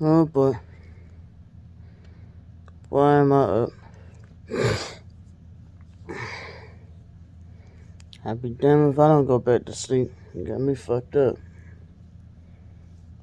Oh boy. Why am I up? I'd be damned if I don't go back to sleep. You got me fucked up.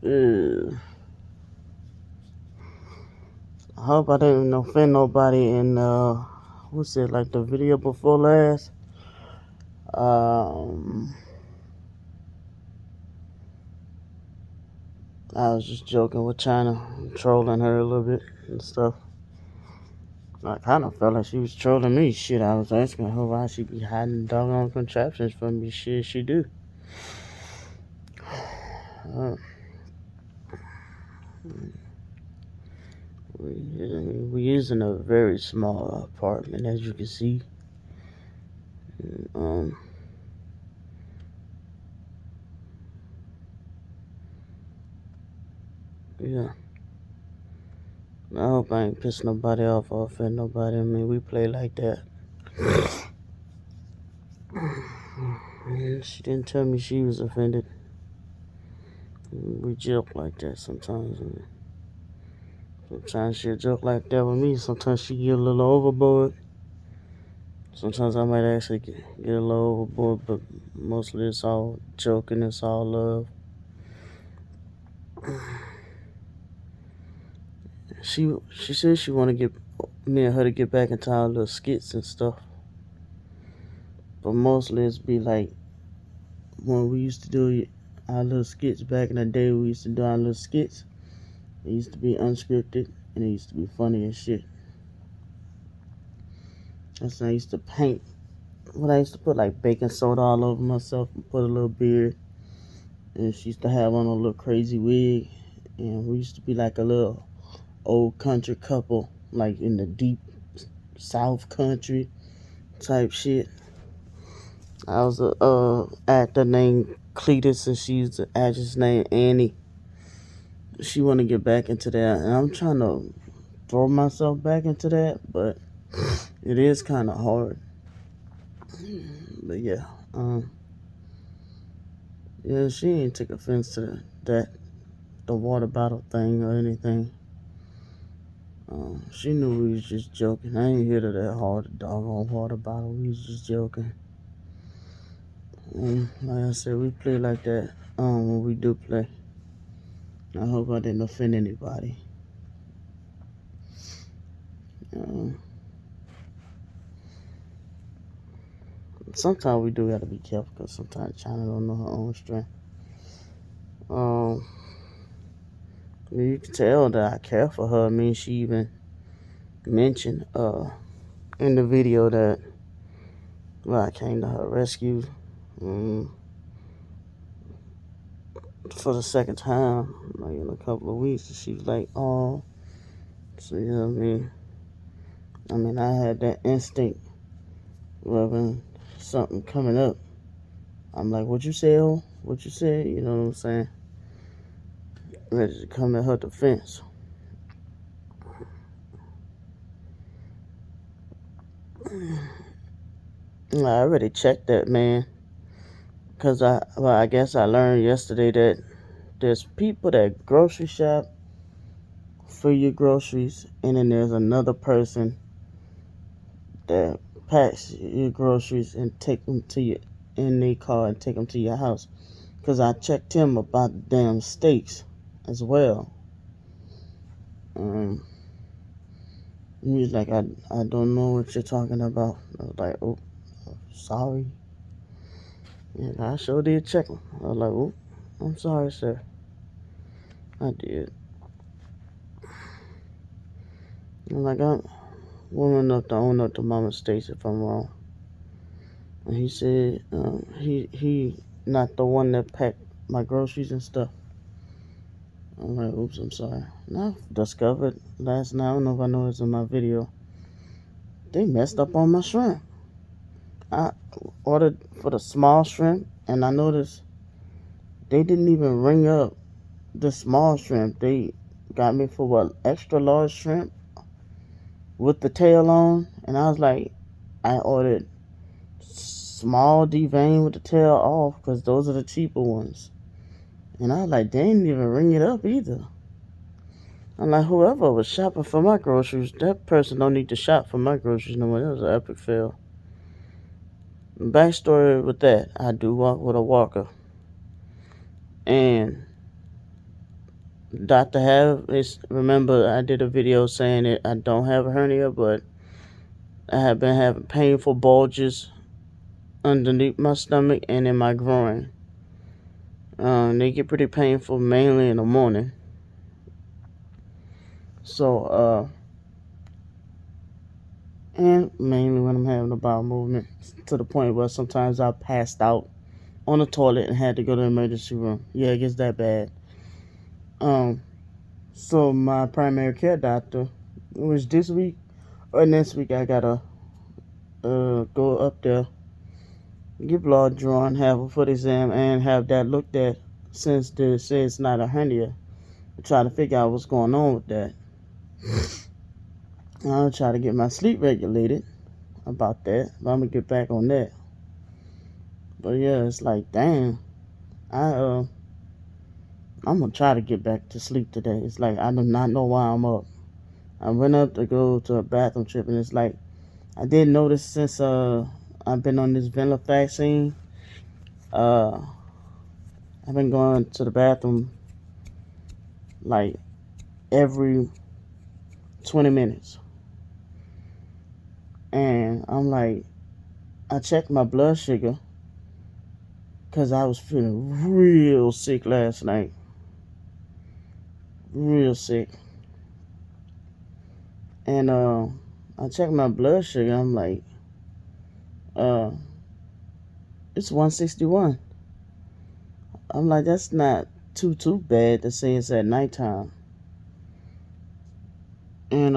Ugh. I hope I didn't offend nobody in what's it, like the video before last? I was just joking with China, trolling her a little bit and stuff. I kind of felt like she was trolling me. Shit, I was asking her why she be hiding doggone contraptions from me. Shit, she do. Uh, we is in a very small apartment, as you can see. Um, yeah. I hope I ain't piss nobody off or offend nobody. I mean, we play like that. She didn't tell me she was offended. We joke like that sometimes. Sometimes she'll joke like that with me. Sometimes she get a little overboard. Sometimes I might actually get a little overboard, but mostly it's all joking. It's all love. She said she want to get me and her to get back into our little skits and stuff. But mostly it's be like when we used to do our little skits back in the day. We used to do our little skits. It used to be unscripted and it used to be funny as shit. That's when I used to paint. When I used to put like baking soda all over myself and put a little beard. And she used to have on a little crazy wig. And we used to be like a little old country couple, like in the deep South country type shit. I was a actor named Cletus and she's the actress named Annie. She want to get back into that, and I'm trying to throw myself back into that, but it is kind of hard. But yeah, yeah, she ain't take offense to the water bottle thing or anything. She knew we was just joking. I ain't hit her that hard, the doggone water bottle. We was just joking. Like I said, we play like that when we do play. I hope I didn't offend anybody. Sometimes we do gotta be careful because sometimes China don't know her own strength. You can tell that I care for her. I mean, she even mentioned in the video that I came to her rescue for the second time, like in a couple of weeks. And she was like, "Oh," so you know what I mean. I mean, I had that instinct when something coming up. I'm like, "What you say? Oh, what you say?" You know what I'm saying? Ready to come at her defense. I already checked that, man. Because I guess I learned yesterday that there's people that grocery shop for your groceries, and then there's another person that packs your groceries and take them to you in their car and take them to your house. Because I checked him about the damn steaks as well. He was like, I don't know what you're talking about. I was like, oh, sorry. And I sure did check him. I was like, oh, I'm sorry, sir. I did. I'm like, I'm woman enough to own up to my mistakes if I'm wrong. And he said he not the one that packed my groceries and stuff. I'm like, oops, I'm sorry. Now I discovered last night, I don't know if I noticed in my video, they messed up on my shrimp. I ordered for the small shrimp, and I noticed they didn't even ring up the small shrimp. They got me for what, extra large shrimp with the tail on, and I was like, I ordered small devein with the tail off because those are the cheaper ones. And I was like, they didn't even ring it up either. I'm like, whoever was shopping for my groceries, that person don't need to shop for my groceries no more. That was an epic fail. Backstory with that, I do walk with a walker. And Dr. Have is, remember I did a video saying that I don't have a hernia, but I have been having painful bulges underneath my stomach and in my groin. They get pretty painful mainly in the morning. So, and mainly when I'm having a bowel movement, to the point where sometimes I passed out on the toilet and had to go to the emergency room. Yeah, it gets that bad. So my primary care doctor, which this week or next week I gotta go up there, get blood drawn, have a foot exam, and have that looked at since they say it's not a hernia. Try to figure out what's going on with that. I'll try to get my sleep regulated about that. But I'm gonna get back on that. But yeah, it's like, damn, I'm gonna try to get back to sleep today. It's like I do not know why I'm up. I went up to go to a bathroom trip, and it's like I did notice since I've been on this Venla vaccine. Uh, I've been going to the bathroom like every 20 minutes, and I'm like, I checked my blood sugar because I was feeling real sick last night, real sick, and I checked my blood sugar. I'm like, uh, it's 161. I'm like, that's not too bad to say it's at nighttime. And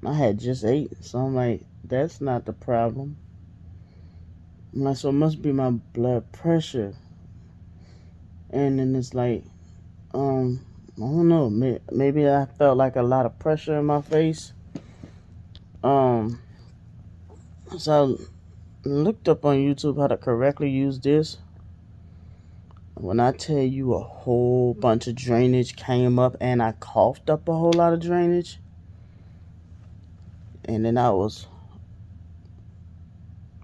I had just ate, so I'm like, that's not the problem. I'm like, so it must be my blood pressure. And then it's like, I don't know, maybe I felt like a lot of pressure in my face. Um, so I looked up on YouTube how to correctly use this. When I tell you a whole bunch of drainage came up and I coughed up a whole lot of drainage. And then let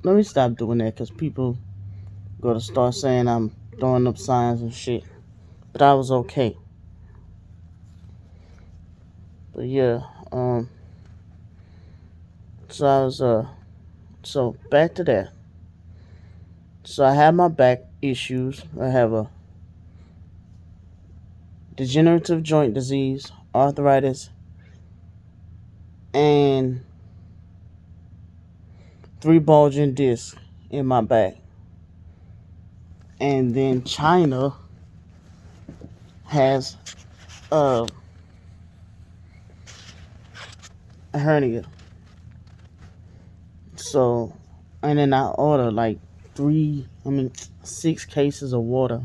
me stop doing that because people go to start saying I'm throwing up signs and shit. But I was okay. But yeah, so I was, so back to that. So I have my back issues. I have a degenerative joint disease, arthritis, and 3 bulging discs in my back. And then China has uh, a hernia. So, and then I order like 6 cases of water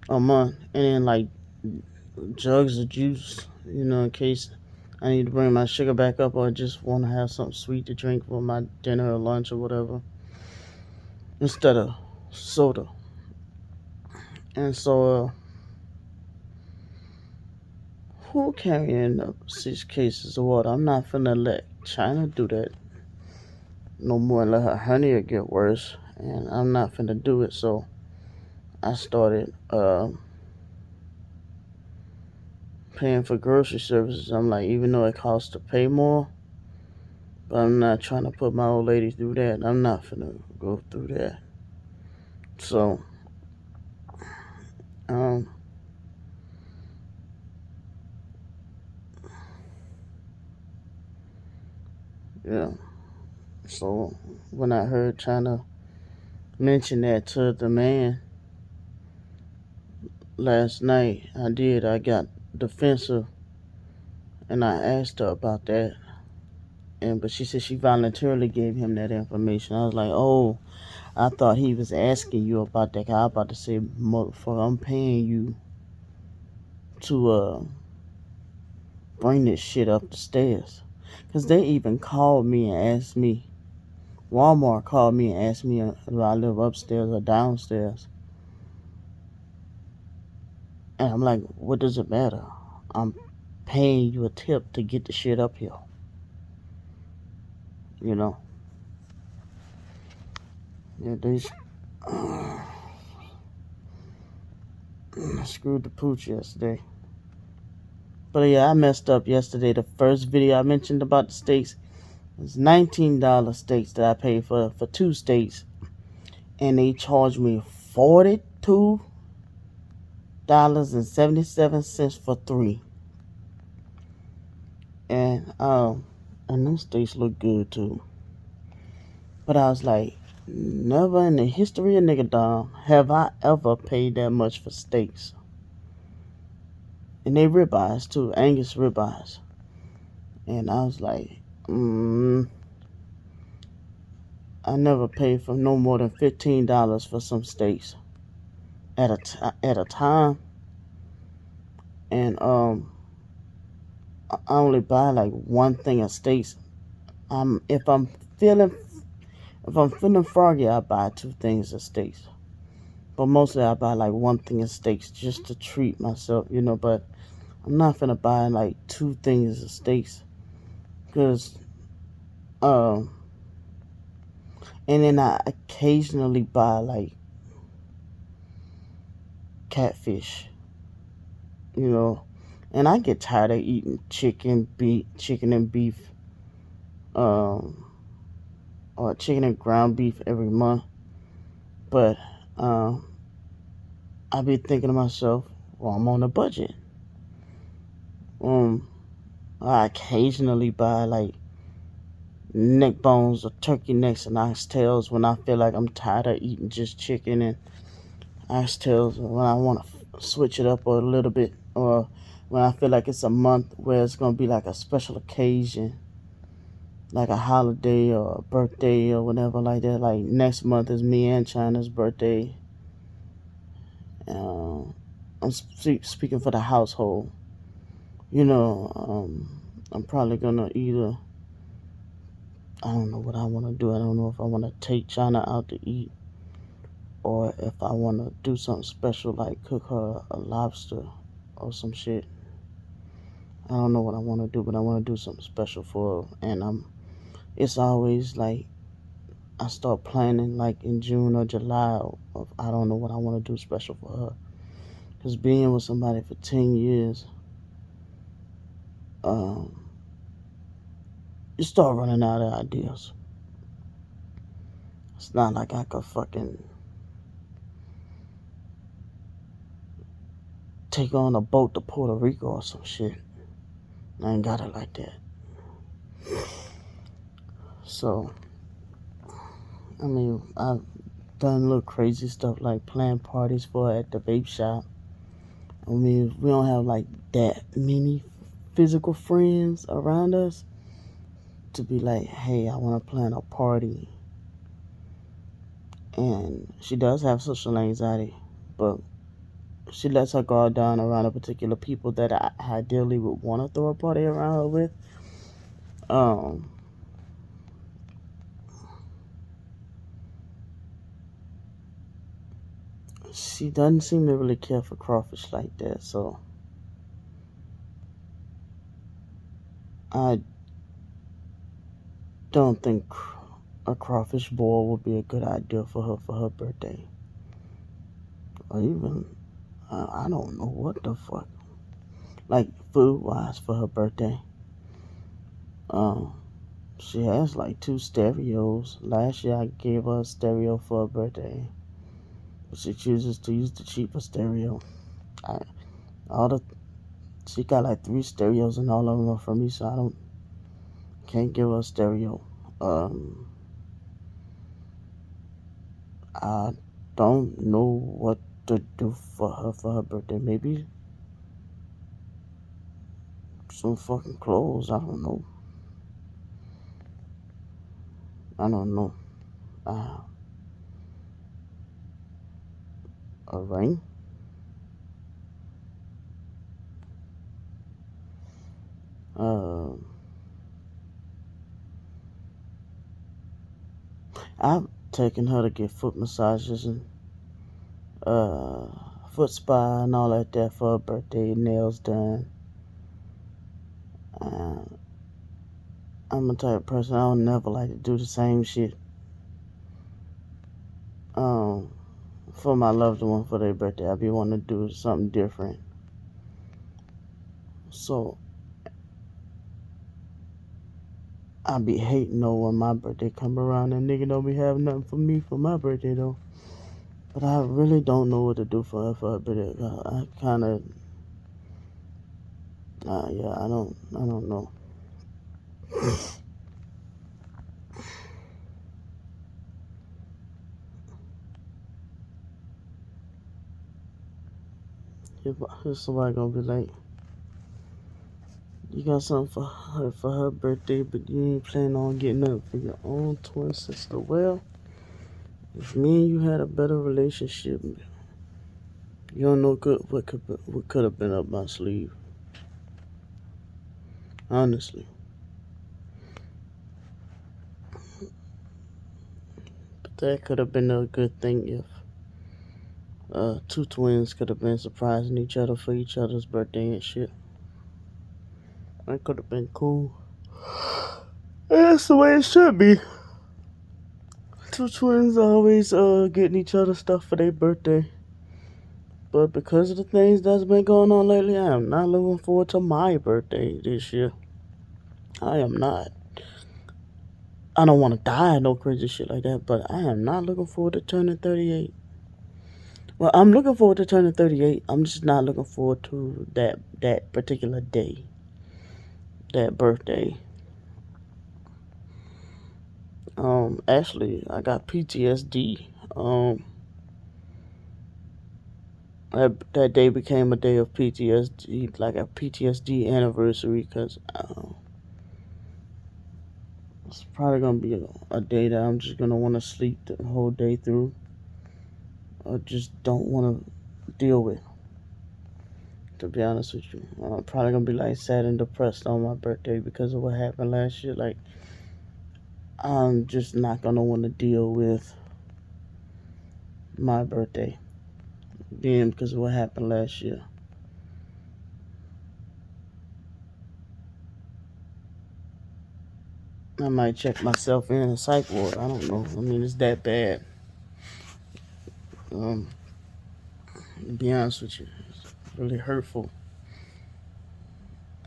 a month, and then like jugs of juice, in case I need to bring my sugar back up or just want to have something sweet to drink for my dinner or lunch or whatever instead of soda. And so, who carrying up 6 cases of water? I'm not finna let China do that no more and let her hernia get worse. And I'm not finna do it. So I started paying for grocery services. I'm like, even though it costs to pay more, but I'm not trying to put my old lady through that. I'm not finna go through that. So, um, yeah. So when I heard China mention that to the man last night, I got defensive, and I asked her about that. But she said she voluntarily gave him that information. I was like, oh, I thought he was asking you about that. I was about to say, motherfucker, I'm paying you to bring this shit up the stairs. Because they even called me and asked me, Walmart called me and asked me do I live upstairs or downstairs. And I'm like, what does it matter? I'm paying you a tip to get the shit up here. You know, yeah, they screwed the pooch yesterday. But yeah, I messed up yesterday. The first video I mentioned about the steaks was $19 steaks that I paid for 2 steaks, and they charged me $42.77 for 3. And those steaks look good too. But I was like, never in the history of nigga have I ever paid that much for steaks. And they ribeyes too, Angus ribeyes. And I was like, I never paid for no more than $15 for some steaks at a time. And I only buy like one thing of steaks. If I'm feeling froggy, I buy 2 things of steaks. But mostly I buy like one thing of steaks just to treat myself, But I'm not finna buy like 2 things of steaks, cause and then I occasionally buy like catfish, and I get tired of eating chicken and beef, or chicken and ground beef every month. But I be thinking to myself, well, I'm on a budget. I occasionally buy like neck bones or turkey necks and oxtails when I feel like I'm tired of eating just chicken and oxtails, or when I want to switch it up a little bit, or when I feel like it's a month where it's going to be like a special occasion, like a holiday or a birthday or whatever like that. Like next month is me and China's birthday. I'm speaking for the household. I'm probably going to either, I don't know what I want to do. I don't know if I want to take China out to eat, or if I want to do something special like cook her a lobster or some shit. I don't know what I want to do, but I want to do something special for her. And it's always like I start planning like in June or July of I don't know what I want to do special for her. Because being with somebody for 10 years, you start running out of ideas. It's not like I could fucking take on a boat to Puerto Rico or some shit. I ain't got it like that. So, I mean, I've done little crazy stuff like plan parties for her at the vape shop. I mean, we don't have like that many physical friends around us to be like, hey, I want to plan a party. And she does have social anxiety, but she lets her guard down around the particular people that I ideally would want to throw a party around her with. She doesn't seem to really care for crawfish like that, so I don't think a crawfish boil would be a good idea for her birthday. Or even, I don't know what the fuck. Like, food-wise for her birthday. She has like 2 stereos. Last year I gave her a stereo for her birthday, but she chooses to use the cheaper stereo. She got like 3 stereos, and all of them are for me, so can't give her a stereo. I don't know what to do for her birthday. Maybe some fucking clothes. I don't know. A ring. I've taken her to get foot massages and foot spa and all like that for her birthday, nails done. Uh, I'm the type of person I don't never like to do the same shit. Um, for my loved one for their birthday, I be wanting to do something different. So I be hating though when my birthday come around and nigga don't be having nothing for me for my birthday though. But I really don't know what to do for her birthday. I kind of, yeah, I don't know. If somebody gonna be like, you got something for her birthday, but you ain't planning on getting nothing for your own twin sister. Well, if me and you had a better relationship, you don't know what could have been up my sleeve. Honestly, but that could have been a good thing if two twins could have been surprising each other for each other's birthday and shit. That could have been cool. That's the way it should be. Two twins always getting each other stuff for their birthday. But because of the things that's been going on lately, I am not looking forward to my birthday this year. I am not. I don't want to die, no crazy shit like that, but I am not looking forward to turning 38. Well, I'm looking forward to turning 38. I'm just not looking forward to that particular day, that birthday. Actually, I got PTSD. That day became a day of PTSD, like a PTSD anniversary, because it's probably gonna be a day that I'm just gonna want to sleep the whole day through, or just don't want to deal with. To be honest with you, I'm probably gonna be like sad and depressed on my birthday because of what happened last year. Like I'm just not gonna want to deal with my birthday being because of what happened last year. I might check myself in a psych ward. I don't know. I mean, it's that bad. Um, to be honest with you, it's really hurtful.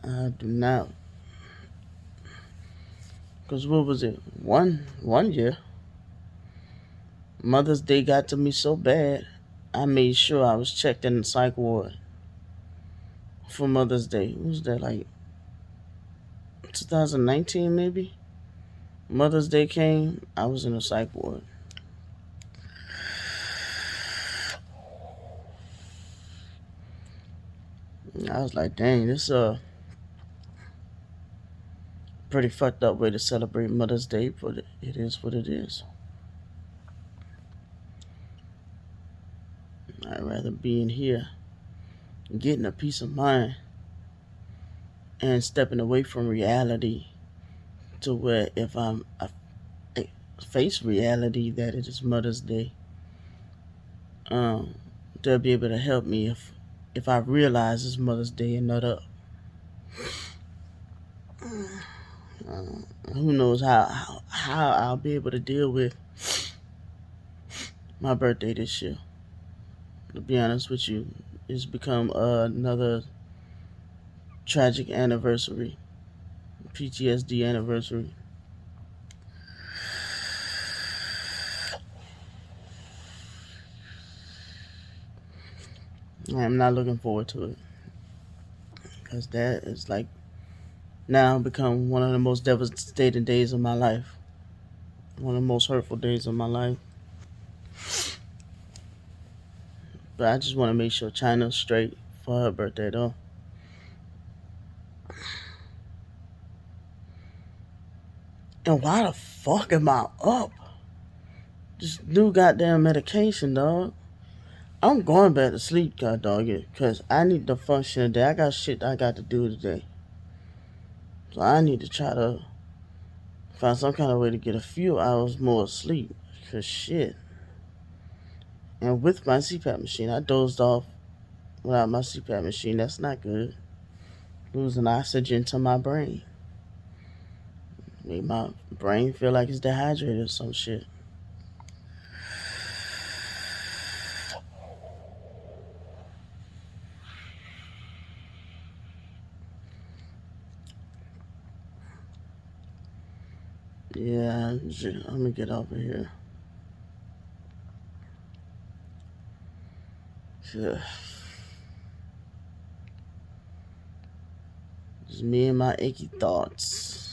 I do not. Cause what was it? One year, Mother's Day got to me so bad. I made sure I was checked in the psych ward for Mother's Day. What was that, like 2019 maybe? Mother's Day came. I was in the psych ward. I was like, dang, this pretty fucked up way to celebrate Mother's Day, but it is what it is. I'd rather be in here getting a peace of mind and stepping away from reality to where if I face reality that it is Mother's Day, um, they'll be able to help me if I realize it's Mother's Day and not up. Who knows how I'll be able to deal with my birthday this year. To be honest with you, it's become another tragic anniversary, PTSD anniversary. I'm not looking forward to it because that is like now become one of the most devastating days of my life, one of the most hurtful days of my life. But I just want to make sure China's straight for her birthday though. And why the fuck am I up? This new goddamn medication, dog. I'm going back to sleep, god dog it, cause I need to function today. I got shit I got to do today, so I need to try to find some kind of way to get a few hours more sleep. Cause shit. And with my CPAP machine, I dozed off without my CPAP machine. That's not good. losing oxygen to my brain. Make my brain feel like it's dehydrated or some shit. Yeah, let me get over here. Yeah. Just me and my icky thoughts.